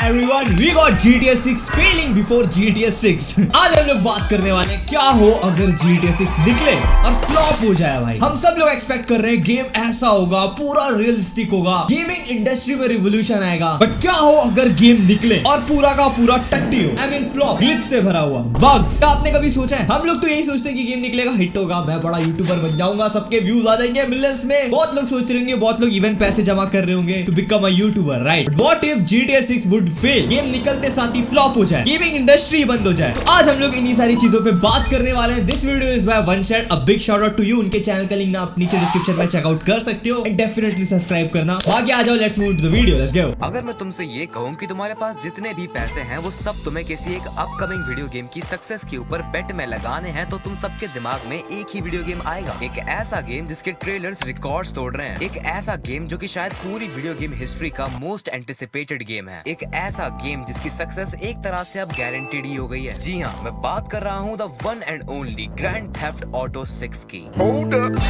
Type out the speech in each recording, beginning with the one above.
everyone, we got GTA 6 failing before GTA 6। आज हम लोग बात करने वाले हैं क्या हो अगर GTA 6 निकले और फ्लॉप हो जाए। भाई हम सब लोग एक्सपेक्ट कर रहे हैं गेम ऐसा होगा, पूरा रियलिस्टिक होगा, गेमिंग इंडस्ट्री में रिवोल्यूशन आएगा। बट क्या हो अगर गेम निकले और पूरा का पूरा टट्टी हो, आई मीन फ्लॉप, ग्लिच से भरा हुआ, बग्स। क्या आपने कभी सोचा है? हम लोग तो यही सोचते हैं कि गेम निकलेगा, हिट होगा, मैं बड़ा यूट्यूबर बन जाऊंगा, सबके व्यूज आ जाएंगे मिलियंस में। बहुत लोग सोच रहे होंगे, बहुत लोग इवन पैसे जमा कर रहे होंगे to become a YouTuber, right? What if GTA 6 would fail, game निकलते साथ ही फ्लॉप हो जाए, गेमिंग इंडस्ट्री बंद हो जाए? तो आज हम लोग इन्हीं सारी चीजों पे बात करने वाले हैं। This video is by OneShot, a big shout out to you. उनके चैनल का लिंक आप नीचे डिस्क्रिप्शन में चेकआउट कर सकते हो एंड डेफिनेटली सब्सक्राइब करना। बाकी आ जाओ, let's move to the video, let's go. अगर मैं तुमसे ये कहूँ कि तुम्हारे पास जितने भी पैसे हैं वो सब तुम्हें किसी एक अपकमिंग वीडियो गेम की सक्सेस के ऊपर बेट में लगाने हैं, तो तुम सबके दिमाग में एक ही वीडियो गेम आएगा। एक ऐसा गेम जिसके ट्रेलर्स रिकॉर्ड्स तोड़ रहे हैं, एक ऐसा गेम जो कि शायद पूरी वीडियो गेम हिस्ट्री का मोस्ट एंटिसिपेटेड गेम है, एक ऐसा गेम जिसकी सक्सेस एक तरह से अब गारंटीड ही हो गई है। जी हाँ, मैं बात कर रहा हूँ the one and only Grand Theft Auto 6 की। Hold up.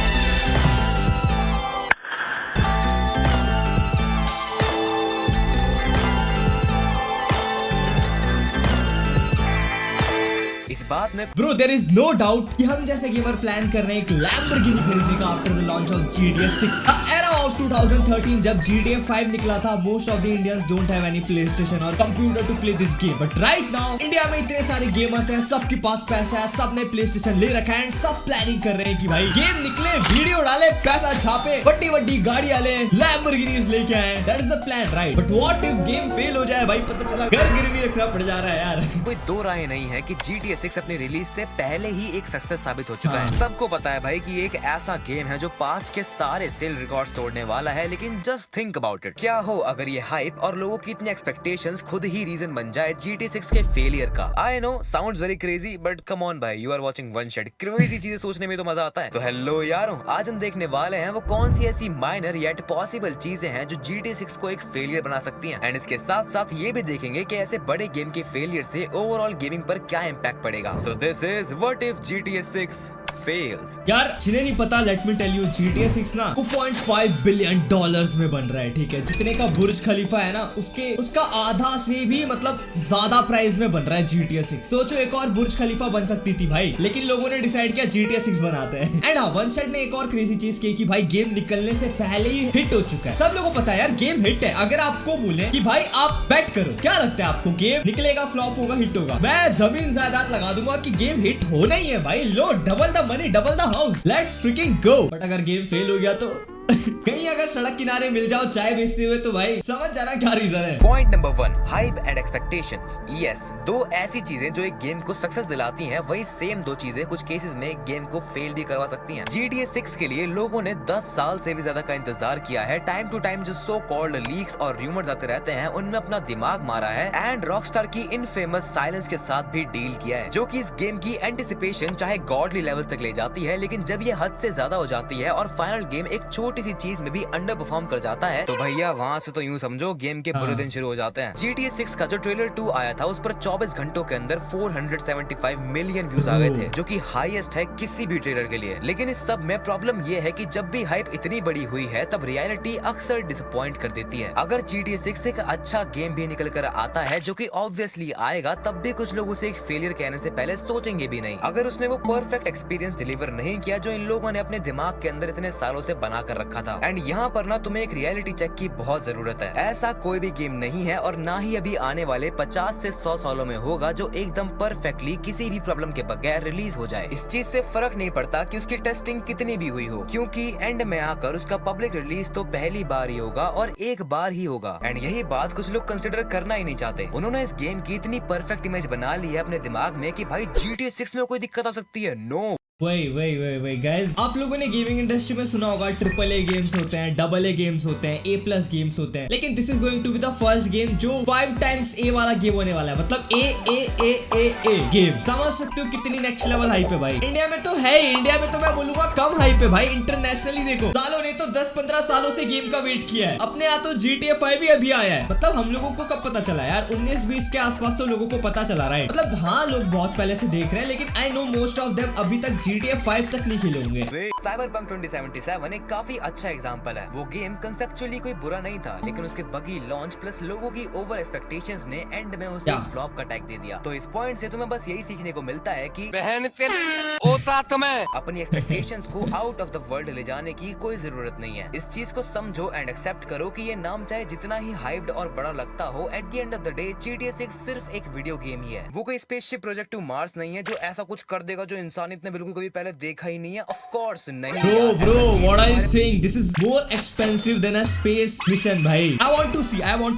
इस बात में bro there is no doubt कि हम जैसे गेमर प्लान कर रहे हैं एक लैम्बोर्गिनी खरीदने का after the launch of GTA 6। Era of 2013 जब GTA 5 निकला था, most of the Indians don't have any PlayStation और computer to play this game. But right now India में इतने सारे गेमर्स हैं, सबके पास पैसा है, सबने प्लेस्टेशन ले रखा है एंड सब प्लानिंग कर रहे हैं कि भाई गेम निकले, वीडियो डाले, पैसा छापे, बड़ी बड़ी गाड़ियां ले, लैम्बोर्गिनीज लेके आए। That is the plan, right? But what if game fail हो जाए? भाई पता चला घर गिरवी रखना पड़ जा रहा है यार। कोई दो राय नहीं है कि GTA 6 अपनी रिलीज से पहले ही एक सक्सेस साबित हो चुका है। सबको पता है भाई कि एक ऐसा गेम है जो पास्ट के सारे सेल रिकॉर्ड्स तोड़ने वाला है। लेकिन जस्ट थिंक अबाउट इट, क्या हो अगर ये हाइप और लोगों की इतनी एक्सपेक्टेशंस खुद ही रीजन बन जाए GTA 6 के फेलियर का। I know sounds very crazy, but come on भाई, you are watching OneShot. Crazy चीजें सोचने में तो मजा आता है। तो हेलो यारों, आज हम देखने वाले हैं वो कौन सी ऐसी माइनर येट पॉसिबल चीजें हैं जो GTA 6 को एक फेलियर बना सकती हैं। एंड इसके साथ साथ ये भी देखेंगे कि ऐसे बड़े गेम के फेलियर से ओवरऑल गेमिंग पर क्या इम्पैक्ट पड़ेगा। So this is what if GTA 6 fails। यार जिन्हें नहीं पता, let me tell you, GTA 6 ना $2.5 बिलियन में बन रहा है, ठीक है? जितने का बुर्ज खलीफा है ना, उसका आधा से भी मतलब ज्यादा प्राइस में बन रहा है GTA 6। सोचो एक और बुर्ज खलीफा बन सकती थी भाई, लेकिन लोगों ने डिसाइड किया GTA 6 बनाते हैं। एंड हाँ, वनशॉट ने एक और क्रेजी चीज की कि भाई गेम निकलने से पहले ही हिट हो चुका है। सब लोगों को पता है यार गेम हिट है। अगर आपको बोले कि भाई आप बेट करो, क्या लगता है आपको गेम निकलेगा, फ्लॉप होगा, हिट होगा? मैं जमीन जायदाद लगा दूंगा कि गेम हिट होना ही है भाई। लो, double the money, double the house, let's freaking go. But अगर गेम फेल हो गया तो कहीं अगर सड़क किनारे मिल जाओ चाय बेचते हुए, तो भाई समझ जाना क्या रीजन है। Point number 1, hype and expectations. Yes, दो ऐसी चीजें जो एक गेम को सक्सेस दिलाती हैं, वही सेम दो चीजें कुछ केसेस में एक गेम को फेल भी करवा सकती हैं। GTA 6 के लिए लोगों ने 10 साल से भी ज्यादा का इंतजार किया है। टाइम टू टाइम जो सो कॉल्ड लीक्स और रूमर्स आते रहते हैं, उनमें अपना दिमाग मारा है एंड रॉकस्टार की इनफेमस साइलेंस के साथ भी डील किया है, जो कि इस गेम की एंटिसिपेशन चाहे गॉडली लेवल्स तक ले जाती है। लेकिन जब ये हद से ज्यादा हो जाती है और फाइनल गेम एक छोटी सी चीज में भी अंडर परफॉर्म कर जाता है, तो भैया वहाँ से तो यूं समझो गेम के बुरे दिन शुरू हो जाते हैं। GTA 6 का जो ट्रेलर 2 आया था, उस पर 24 घंटों के अंदर 475 मिलियन व्यूज आ गए थे, जो कि हाईएस्ट है किसी भी ट्रेलर के लिए। लेकिन इस सब में प्रॉब्लम ये है कि जब भी हाइप इतनी बड़ी हुई है, तब रियलिटी अक्सर डिसअपॉइंट कर देती है। अगर GTA 6 एक अच्छा गेम भी निकल कर आता है, जो कि ऑब्वियसली आएगा, तब भी कुछ लोग उसे एक फेलियर कहने से पहले सोचेंगे भी नहीं। अगर उसने वो परफेक्ट एक्सपीरियंस डिलीवर नहीं किया जो इन लोगों ने अपने दिमाग के अंदर इतने सालों से बना कर रखा था। एंड यहाँ पर ना तुम्हें एक रियलिटी चेक की बहुत जरूरत है। ऐसा कोई भी गेम नहीं है और ना ही अभी आने वाले 50 से 100 सालों में होगा जो एकदम परफेक्टली किसी भी प्रॉब्लम के बगैर रिलीज हो जाए। इस चीज से फर्क नहीं पड़ता कि उसकी टेस्टिंग कितनी भी हुई हो, क्योंकि एंड में आकर उसका पब्लिक रिलीज तो पहली बार ही होगा और एक बार ही होगा। एंड यही बात कुछ लोग कंसिडर करना ही नहीं चाहते। उन्होंने इस गेम की इतनी परफेक्ट इमेज बना ली है अपने दिमाग में कि भाई GTA 6 में कोई दिक्कत आ सकती है। नो, वही गाइस, आप लोगों ने गेमिंग इंडस्ट्री में सुना होगा AAA गेम्स होते हैं, AA गेम्स होते हैं, A+ गेम्स होते हैं, लेकिन this is going to be the first game जो 5 टाइम्स A वाला गेम होने वाला है। मतलब A गेम। समझ सकते हो कितनी नेक्स्ट लेवल हाइप है भाई। इंडिया में तो है ही, इंडिया में तो मैं बोलूंगा कम हाइप है भाई। इंटरनेशनली देखो, सालों ने तो 10-15 सालों से गेम का वेट किया है। अपने यहाँ तो GTA 5 ही अभी आया है। मतलब हम लोगों को कब पता चला यार? 19-20 के आसपास तो लोगों को पता चला, राइट? मतलब हाँ, लोग बहुत पहले से देख रहे हैं, लेकिन I know most of them अभी तक GTA 5 तक नहीं खेले होंगे। Cyberpunk 2077 एक काफी अच्छा एग्जांपल है। वो गेम कंसेप्चुअली कोई बुरा नहीं था, लेकिन उसके बगी लॉन्च प्लस लोगों की ओवर एक्सपेक्टेशंस ने एंड में उसे फ्लॉप का टैग दे दिया। तो इस पॉइंट से तुम्हें बस यही सीखने को मिलता है कि बहन होता तुम्हें अपनी एक्सपेक्टेशंस को आउट ऑफ द वर्ल्ड ले जाने की कोई जरूरत नहीं है। इस चीज को समझो एंड एक्सेप्ट करो कि ये नाम चाहे जितना ही हाइप्ड और बड़ा लगता हो, eight the end of the day GTA 6 सिर्फ एक वीडियो गेम ही है। वो कोई स्पेसशिप प्रोजेक्ट टू मार्स नहीं है जो ऐसा कुछ कर देगा जो इंसानियत ने बिल्कुल कभी पहले देखा ही नहीं है। ऑफ कोर्स नहीं। Bro, what are you saying? This is more expensive than a space mission, भाई। I want to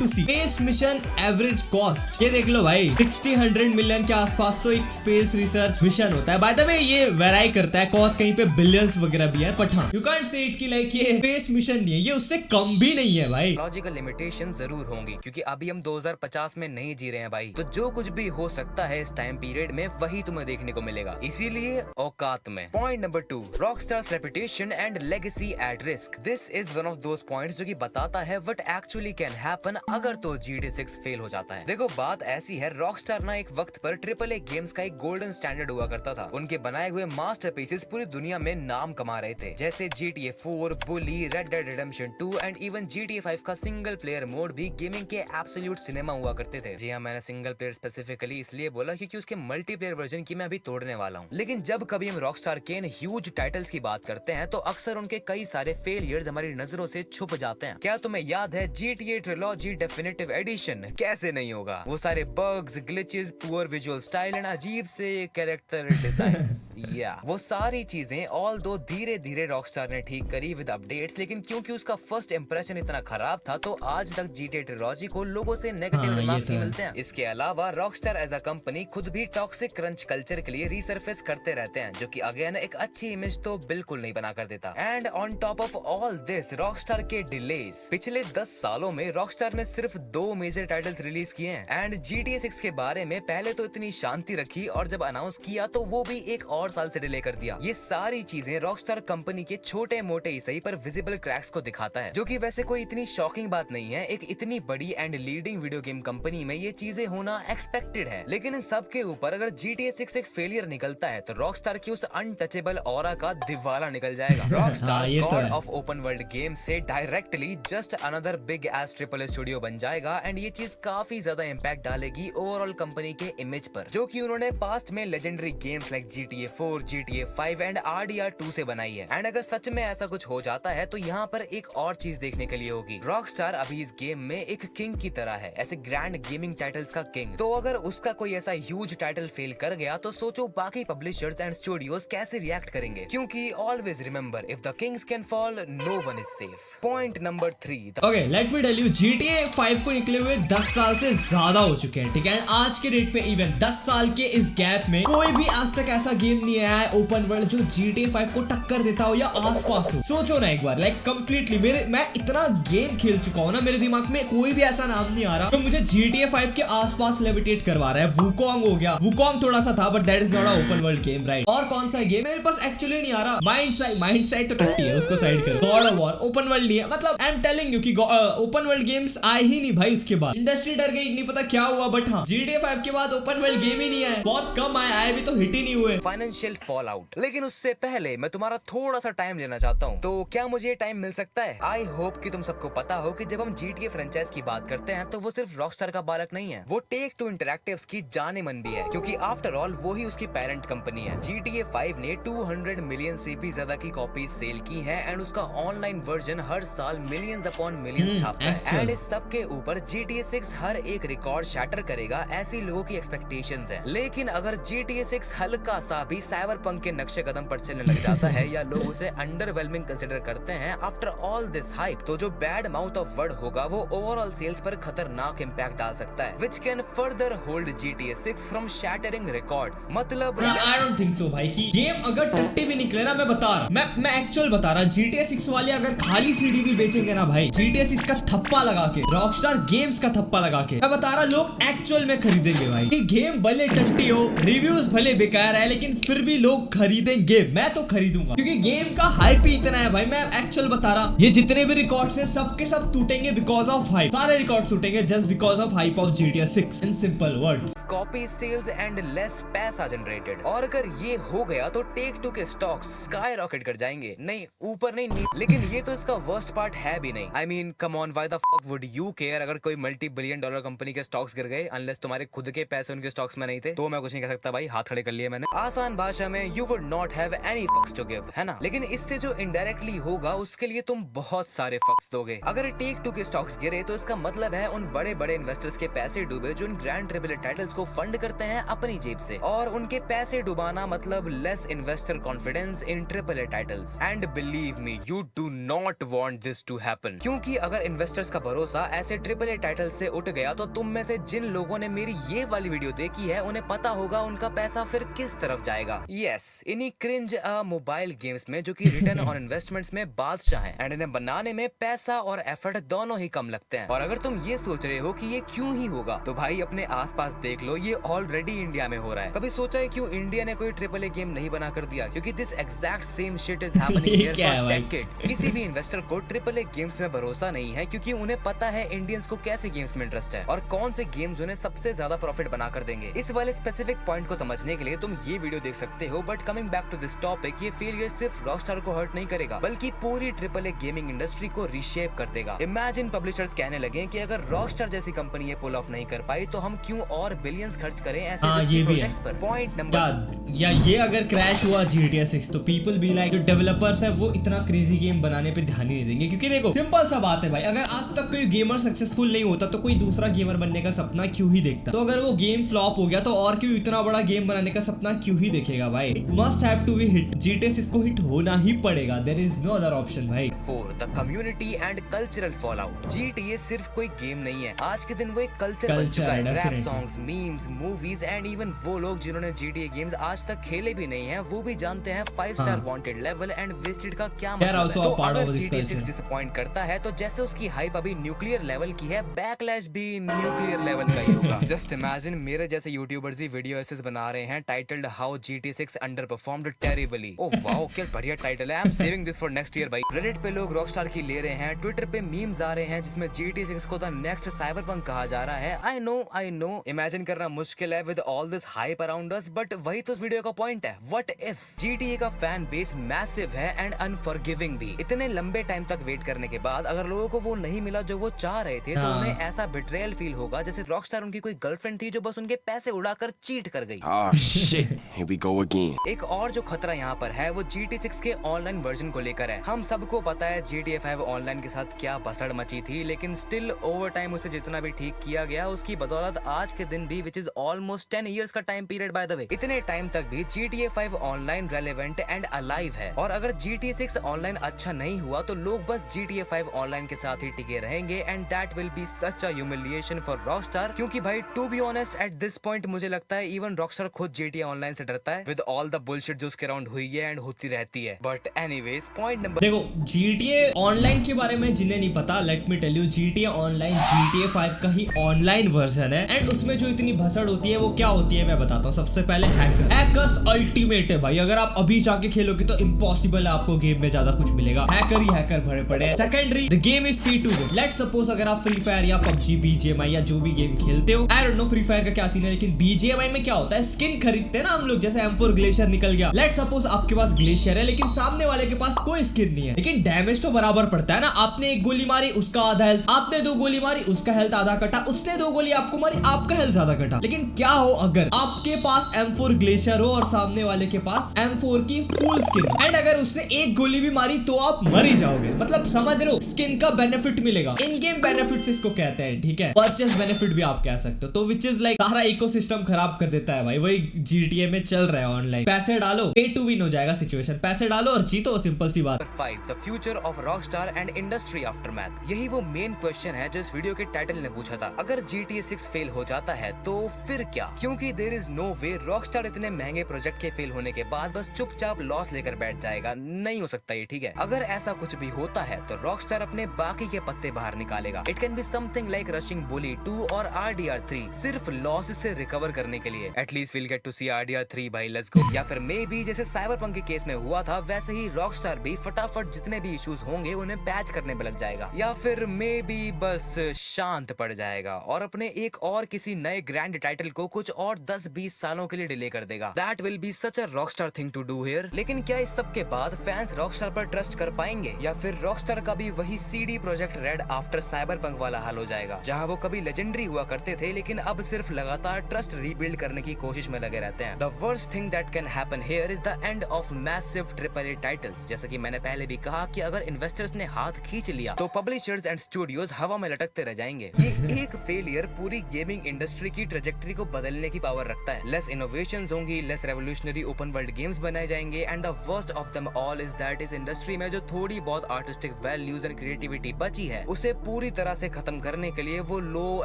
see space mission average cost। ये देख लो भाई, 60-100 मिलियन के आसपास तो एक स्पेस रिसर्च मिशन होता है। बाय द वे ये वेराई करता है, कॉस्ट कहीं पे बिलियंस वगैरह भी है, बट हाँ यू कांट से इट कि लाइक ये स्पेस मिशन नहीं है, ये उससे कम भी नहीं है भाई। लॉजिकल लिमिटेशन जरूर होंगी क्योंकि अभी हम 2050 में नहीं जी रहे हैं भाई। तो जो कुछ भी हो सकता है इस टाइम पीरियड में वही तुम्हें देखने को मिलेगा, इसीलिए औकात में। Point number 2, rockstars reputation and legacy at risk. This is one of those points जो कि बताता है व्हाट एक्चुअली कैन हैपन अगर तो GTA 6 फेल हो जाता है। देखो बात ऐसी है, रॉकस्टार ना एक वक्त पर AAA गेम्स का एक गोल्डन स्टैंडर्ड हुआ करता था। उनके बनाए हुए मास्टरपीसेस पूरी दुनिया में नाम कमा रहे थे, जैसे GTA 4, bully, red dead redemption 2 and even GTA 5 का सिंगल प्लेयर मोड भी गेमिंग के एब्सोल्यूट सिनेमा हुआ करते थे। जी हाँ, मैंने सिंगल प्लेयर स्पेसिफिकली इसलिए बोला क्योंकि उसके मल्टीप्लेयर वर्जन की मैं अभी तोड़ने वाला हूँ। लेकिन जब कभी हम रॉकस्टार के इन ह्यूज टाइटल्स की बात करते हैं तो अक्सर उनके कई सारे फेलियर्स हमारी नजरों से छुप जाते हैं। क्या तुम्हें याद है GTA ट्रिलॉजी डेफिनेटिव एडिशन? कैसे नहीं होगा। वो सारे bugs, glitches, poor visual style and अजीब से कैरेक्टर डिजाइन्स, या वो सारी चीजें ऑल दो धीरे धीरे रॉकस्टार ने ठीक करी विद अपडेट्स, लेकिन क्योंकि उसका फर्स्ट इंप्रेशन इतना खराब था तो आज तक GTA ट्रिलॉजी को लोगों से नेगेटिव रिमार्क्स ही मिलते हैं। इसके अलावा रॉकस्टार एज अ कंपनी खुद भी टॉक्सिक क्रंच कल्चर के लिए रीसर्फेस करते रहते हैं, जो कि अगेन एक अच्छी इमेज तो बिल्कुल नहीं बना कर देता। And on top of all this Rockstar के डिलेज। पिछले 10 सालों में रॉकस्टार ने सिर्फ 2 मेजर टाइटल्स रिलीज किए हैं एंड GTA 6 के बारे में पहले तो इतनी शांति रखी और जब अनाउंस किया तो वो भी एक और साल से डिले कर दिया। ये सारी चीजें रॉकस्टार कंपनी के छोटे मोटे ही सही पर विजिबल क्रैक्स को दिखाता है, जो कि वैसे कोई इतनी शॉकिंग बात नहीं है। एक इतनी बड़ी and leading video game company में ये चीजें होना एक्सपेक्टेड है। लेकिन इन सब के ऊपर अगर GTA 6 एक फेलियर निकलता है तो रॉकस्टार की उस अनटचेबल ऑरा का दिवाला निकल जाएगा। Rockstar god of open world game से directly just another big ass AAA studio बन जाएगा एंड ये चीज काफी ज्यादा इंपैक्ट डालेगी ओवरऑल कंपनी के इमेज पर, जो कि उन्होंने पास्ट में legendary games like GTA 4, GTA 5 and RDR 2 से बनाई है। एंड अगर सच में ऐसा कुछ हो जाता है तो यहाँ पर एक और चीज देखने के लिए होगी। रॉकस्टार अभी इस गेम में एक किंग की तरह है, ऐसे ग्रैंड गेमिंग टाइटल्स का किंग। तो अगर उसका कोई ऐसा ह्यूज टाइटल फेल कर गया तो सोचो बाकी पब्लिशर्स एंड स्टूडियोज कैसे रिएक्ट करेंगे, क्योंकि always remember if the kings can fall no one is safe. Point number 3। Okay, let me tell you, GTA 5 को निकले हुए 10 साल से ज्यादा हो चुके हैं, ठीक है। आज के डेट पे इवन 10 साल के इस गैप में कोई भी आज तक ऐसा गेम नहीं आया है ओपन वर्ल्ड जो GTA 5 को टक्कर देता हो या आसपास हो। सोचो ना एक बार, लाइक कंप्लीटली मैं इतना गेम खेल चुका हूँ ना, मेरे दिमाग में कोई भी ऐसा नाम नहीं आ रहा तो मुझे GTA 5 के आसपास लेविटेट करवा रहा है। वुकोंग हो गया, वुकोंग थोड़ा सा था but that is not a open world game, right. और कौन सा गेम मेरे पास एक्चुअली नहीं आ रहा, माइंड साइड तो टट्टी है, उसको साइड करो। God of war open world नहीं है, मतलब आई एम टेलिंग यू कि ओपन वर्ल्ड गेम्स आए ही नहीं भाई। उसके बाद इंडस्ट्री डर गई, नहीं पता क्या हुआ, बट हाँ GTA 5 के बाद ओपन वर्ल्ड गेम ही नहीं आए, बहुत कम आए भी तो हिट ही नहीं हुए। Financial fall out. लेकिन उससे पहले मैं तुम्हारा थोड़ा सा टाइम लेना चाहता हूँ, तो क्या मुझे टाइम मिल सकता है? आई होप कि तुम सबको पता हो कि जब हम GTA फ्रेंचाइज की बात करते हैं तो वो सिर्फ रॉकस्टार का बालक नहीं है, वो टेक टू इंटरैक्टिव्स की जाने मन भी है, क्योंकि आफ्टर ऑल वो ही उसकी पेरेंट कंपनी है। GTA 5 ने 200 मिलियन से भी ज्यादा की कॉपीज सेल की हैं एंड उसका ऑनलाइन वर्जन हर साल मिलियंस अपॉन मिलियंस छापता है। एंड इस सब के ऊपर GTA 6 हर एक रिकॉर्ड शैटर करेगा, ऐसी लोगों की एक्सपेक्टेशंस हैं। लेकिन अगर GTA 6 हल्का सा भी साइबरपंक के नक्शे कदम पर चलने लग जाता है या लोग उसे अंडरवेलमिंग कंसीडर करते हैं आफ्टर ऑल दिस हाइप, तो जो बैड माउथ ऑफ वर्ड होगा वो ओवरऑल सेल्स पर खतरनाक इंपैक्ट डाल सकता है, which can further hold GTA 6 from shattering records. मतलब आई डोंट थिंक सो भाई कि गेम अगर टट्टी भी निकले ना, मैं बता रहा, मैं एक्चुअल बता रहा, GTA 6 वाले अगर खाली CD भी बेचेंगे ना भाई, GTA 6 का थप्पा लगा के, रॉकस्टार गेम्स का थप्पा लगा के, मैं बता रहा लोग एक्चुअल में खरीदेंगे भाई। कि गेम भले टट्टी हो, रिव्यूज भले बेकार है, लेकिन फिर भी लोग खरीदेंगे। मैं तो खरीदूंगा क्योंकि गेम का हाइप ही इतना है भाई। मैं एक्चुअल बता रहा, ये जितने भी रिकॉर्ड्स हैं सबके सब टूटेंगे बिकॉज ऑफ हाइप। सारे रिकॉर्ड्स टूटेंगे just because of hype of GTA 6 in simple words. Copy sales and less पैसा जनरेटेड। और अगर ये हो गया तो टेक टू के स्टॉक्स स्काई रॉकेट कर जाएंगे। नहीं ऊपर नहीं, लेकिन ये तो इसका वर्स्ट पार्ट है भी नहीं। I mean come on, why the fuck would you care अगर कोई मल्टी बिलियन डॉलर कंपनी के स्टॉक्स गिर गए, अनलेस तुम्हारे खुद के पैसे उनके स्टॉक्स में नहीं थे, तो मैं कुछ नहीं कह सकता भाई, हाथ खड़े कर लिए मैंने। आसान भाषा में you would not have any फक्स टू गिव, है ना। लेकिन इससे जो इनडायरेक्टली होगा उसके लिए तुम बहुत सारे फक्स दोगे। अगर टेक टू के स्टॉक्स गिरे तो इसका मतलब है उन बड़े बड़े इन्वेस्टर्स के पैसे डूबे जो इन ग्रैंड ट्रिपल टाइटल्स को फंड करते हैं अपनी जेब से, और उनके पैसे डुबाना मतलब less investor confidence in triple titles. And believe me, you do not want this to happen, क्योंकि अगर इन्वेस्टर्स का भरोसा ऐसे ट्रिपल टाइटल से उठ गया तो तुम में से जिन लोगों ने मेरी ये वाली वीडियो देखी है उन्हें पता होगा उनका पैसा फिर किस तरफ जाएगा। यस, इन्हीं क्रिंज मोबाइल गेम्स में जो कि रिटर्न ऑन इन्वेस्टमेंट्स में बादशाह हैं, एंड इन्हें बनाने में पैसा और एफर्ट दोनों ही कम लगते हैं। और अगर तुम ये सोच रहे हो कि ये क्यों ही होगा, तो भाई अपने आसपास देख लो, ये ऑलरेडी इंडिया में हो रहा है। कभी सोचा है क्यों इंडिया ने कोई ट्रिपल ए गेम नहीं बना कर दिया? क्योंकि this exact same shit is happening here for decades. किसी भी इन्वेस्टर को ट्रिपल ए गेम्स में भरोसा नहीं है, क्योंकि उन्हें पता है इंडियंस को कैसे गेम्स में इंटरेस्ट है और कौन से गेम्स उन्हें सबसे ज्यादा प्रॉफिट बना कर देंगे। इस वाले स्पेसिफिक पॉइंट को समझने के लिए तुम ये वीडियो देख सकते हो। But coming back to this topic, ये फेलियर सिर्फ रॉकस्टार को हर्ट नहीं करेगा, बल्कि पूरी ट्रिपल ए गेमिंग इंडस्ट्री को रीशेप कर देगा। इमेजिन पब्लिशर्स कहने लगे कि अगर रॉकस्टार जैसी कंपनी ये पुल ऑफ नहीं कर पाई तो हम क्यों और बिलियंस खर्च करें ऐसे रिस्की प्रोजेक्ट्स पर। पॉइंट नंबर या ये अगर क्रैश हुआ GTA 6 तो पीपल बी लाइक, जो डेवलपर्स है वो इतना क्रेजी गेम बनाने पे ध्यान ही नहीं देंगे। क्योंकि देखो सिंपल सा बात है भाई, अगर आज तक कोई गेमर सक्सेसफुल नहीं होता तो कोई दूसरा गेमर बनने का सपना क्यों ही देखता। तो अगर वो गेम फ्लॉप हो गया तो और क्यों इतना बड़ा गेम बनाने का सपना क्यों ही देखेगा भाई। It must have to be hit, GTA 6 को हिट होना ही पड़ेगा, there is no other option भाई। 4 the community and cultural fallout. GTA सिर्फ कोई गेम नहीं है, आज के दिन वो एक कल्चर बन चुका है। Rap songs, memes, movies and even वो लोग जिन्होंने GTA गेम्स आज तक खेले भी नहीं है, वो भी जानते हैं 5 star wanted level and wasted का क्या मतलब है। तो अगर GTA 6 डिसअपॉइंट करता है तो जैसे उसकी हाइप अभी न्यूक्लियर लेवल की है, बैकलैश भी न्यूक्लियर लेवल का ही होगा। जस्ट इमेजिन मेरे जैसे यूट्यूबर्स ही वीडियो एसेस बना रहे हैं titled how GTA 6 under performed terribly. Oh wow, क्या बढ़िया टाइटल है। I am saving this for next year भाई। रेडिट पे लोग रॉकस्टार की ले रहे हैं, ट्विटर पे मीम्स आ रहे हैं जिसमें GTA 6 को द नेक्स्ट साइबरपंक कहा जा रहा है। आई नो इमेजिन करना मुश्किल है with all this hype around us, but वही तो इस वीडियो का पॉइंट है। व्हाट इफ GTA का फैन बेस मैसिव है एंड अनफॉरगिविंग भी। इतने लंबे टाइम तक वेट करने के बाद अगर लोगों को वो नहीं मिला जो वो चाह रहे थे, तो उन्हें ऐसा बिट्रेयल फील होगा जैसे रॉकस्टार उनकी कोई गर्लफ्रेंड थी जो बस उनके पैसे उड़ाकर चीट कर गई। Oh shit, here we go again. एक और जो खतरा यहाँ पर है वो GTA 6 के ऑनलाइन वर्जन को लेकर है। हम सबको पता है GTA 5 ऑनलाइन के साथ क्या भसड़ मची थी, लेकिन स्टिल ओवर टाइम उसे जितना भी ठीक किया गया उसकी बदौलत आज के दिन भी, विच इज ऑलमोस्ट 10 इयर्स का टाइम पीरियड बाय द वे, इतने टाइम तक भी GTA 5 online relevant and alive है। और अगर GTA 6 ऑनलाइन अच्छा नहीं हुआ तो लोग बस GTA 5 ऑनलाइन के साथ ही टिके रहेंगे, and that will be such a humiliation for Rockstar. क्योंकि भाई to be honest at this point मुझे लगता है इवन रॉकस्टार खुद GTA ऑनलाइन से डरता है विद ऑल द बुलशिट जो उसके अराउंड हुई है एंड होती रहती है। बट एनीवेज पॉइंट नंबर, देखो GTA ऑनलाइन के बारे में जिन्हें नहीं पता, let me tell you, GTA online GTA 5 का ही ऑनलाइन वर्जन है। एंड उसमें जो इतनी भसड़ होती है वो क्या होती है मैं बताता हूँ। सबसे पहले हैकर्स अल्टीमेट है भाई, अगर आप अभी जाके खेलोगे तो इम्पॉसिबल है आपको गेम में ज्यादा कुछ मिलेगा, हैकर ही हैकर भरे पड़े हैं। Secondary, the game is free to win. Let suppose अगर आप फ्री फायर या PUBG, BGMI या जो भी गेम खेलते हो, I don't know Free Fire का क्या सीन है, लेकिन BGMI में क्या होता है, स्किन खरीदते हैं ना हम लोग, जैसे M4 ग्लेशियर निकल गया। लेट सपोज आपके पास ग्लेशियर है लेकिन सामने वाले के पास कोई स्किन नहीं है, लेकिन डैमेज तो बराबर पड़ता है ना। आपने एक गोली मारी, उसका आधा हेल्थ, आपने 2 गोली मारी, उसका हेल्थ आधा कटा, उसने 2 गोली आपको मारी, आपका हेल्थ ज्यादा कटा। लेकिन क्या हो अगर आपके पास M4 ग्लेशियर हो और सामने वाले के पास M4 की फुल स्किन, एंड अगर उसने 1 गोली भी मारी तो आप मर ही जाओगे। मतलब समझ रहे हो, स्किन का बेनिफिट मिलेगा, इन गेम बेनिफिट्स इसको कहते हैं, ठीक है, परचेस बेनिफिट भी आप कह सकते हो। तो विच इज लाइक सारा इकोसिस्टम खराब कर देता है भाई। वही GTA में चल रहा है ऑनलाइन, पैसे डालो, पे टू विन हो जाएगा सिचुएशन, पैसे डालो और जीतो, सिंपल सी बात। 5 the future of Rockstar and industry aftermath. यही वो मेन क्वेश्चन है जो इस वीडियो के टाइटल ने पूछा था। अगर GTA 6 फेल हो जाता है तो फिर क्या? क्योंकि there is no way Rockstar इतने महंगे प्रोजेक्ट के फेल होने के बाद बस चुपचाप लॉस लेकर बैठ जाएगा, नहीं हो सकता ये, ठीक है। अगर ऐसा कुछ भी होता है तो रॉकस्टार अपने बाकी के पत्ते बाहर निकालेगा। It can be something like rushing Bully 2 और RDR 3 सिर्फ लॉस से रिकवर करने के लिए। At least will get to see RDR 3 भाई, लेट्स गो। या फिर मे बी जैसे साइबरपंक के केस में हुआ था वैसे ही रॉकस्टार भी फटाफट जितने भी इश्यूज होंगे उन्हें पैच करने में लग जाएगा, या फिर मे बी बस शांत पड़ जाएगा और अपने एक और किसी नए ग्रैंड टाइटल को कुछ और 10-20 सालों के लिए डिले कर देगा। That will be such a Rockstar thing to do here. लेकिन क्या इस सब के बाद फैंस रॉकस्टार पर ट्रस्ट कर पाएंगे, या फिर रॉकस्टार का भी वही CD project red after cyberpunk वाला हाल हो जाएगा, जहां वो कभी लेजेंडरी हुआ करते थे लेकिन अब सिर्फ लगातार ट्रस्ट रीबिल्ड करने की कोशिश में लगे रहते हैं। The worst thing that can happen here is the end of massive AAA titles. जैसा कि मैंने पहले भी कहा कि अगर इन्वेस्टर्स ने हाथ खींच लिया तो पब्लिशर्स एंड स्टूडियोज हवा में लटकते रह जाएंगे। ये एक फेलियर पूरी गेमिंग इंडस्ट्री की ट्रेजेक्टरी को बदलने की पावर रखता है। लेस इनोवेशंस होंगी, less revolutionary open world games बनाए जाएंगे, and the worst of them all is that इस इंडस्ट्री में जो थोड़ी बहुत आर्टिस्टिक वैल्यूज एंड क्रिएटिविटी बची है उसे पूरी तरह से खत्म करने के लिए वो low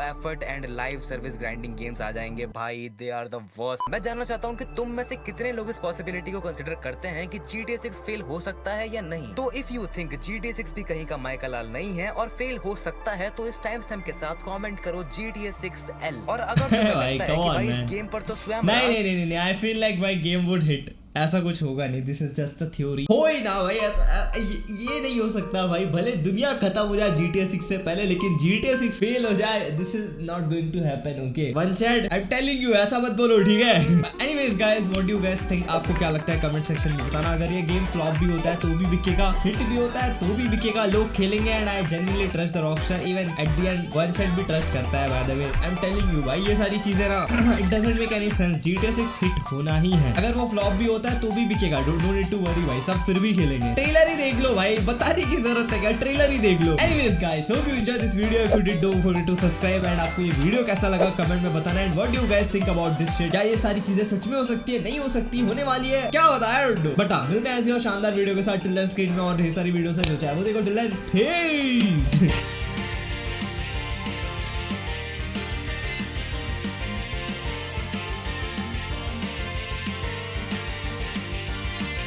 effort and live service grinding games आ जाएंगे। भाई दे आर द वर्स्ट। मैं जानना चाहता हूँ कि तुम में से कितने लोग इस पॉसिबिलिटी को कंसिडर करते हैं कि GTA 6 फेल हो सकता है या नहीं। तो इफ यू थिंक GTA 6 भी कहीं का माइका लाल नहीं है और फेल हो सकता है तो इस टाइम स्टैम्प के साथ कमेंट करो GTA 6L। और अगर तुम्हें लगता है कि भाई इस गेम पर तो स्वयं नहीं, आई फील लाइक भाई गेम वुड हिट। ऐसा कुछ होगा नहीं, this is just a theory. हो ही ना भाई, ऐसा ये नहीं हो सकता भाई। भले दुनिया खत्म हो जाए GTA 6 से पहले, लेकिन GTA 6 फेल हो जाए, this is not going to happen. Okay वंशेड, आई एम टेलिंग यू, ऐसा मत बोलो, ठीक है। Anyways guys, what do you guys think? आपको क्या लगता है कमेंट सेक्शन में बताना। अगर ये गेम फ्लॉप भी होता है तो भी बिकेगा, हिट भी होता है तो भी बिकेगा, लोग खेलेंगे। And I genuinely trust the Rockstar. Even at the end वंशेड भी ट्रस्ट करता है by the way. I am telling you भाई, ये सारी चीजें ना it doesn't make any sense. GTA 6 hit होना ही है। अगर वो फ्लॉप भी होता है तो भी बिकेगा, डोंट नीड टू वरी भाई, सब फिर भी खेलेंगे। ट्रेलर ही देख लो भाई, बताने की जरूरत है क्या, ट्रेलर ही देख लो। Anyways guys, hope you enjoy this video. If you did, don't forget to subscribe. And आपको ये वीडियो कैसा लगा कमेंट में बताना। And what do you guys think about this shit? क्या ये सारी चीजें सच में हो सकती है, नहीं हो सकती, होने वाली है, क्या बताया? बट मिलते हैं ऐसी और शानदार वीडियो के साथ। टिल देन स्क्रीन में और ढेर सारी वीडियो है, जो चाहे वो देखो। Till then, peace।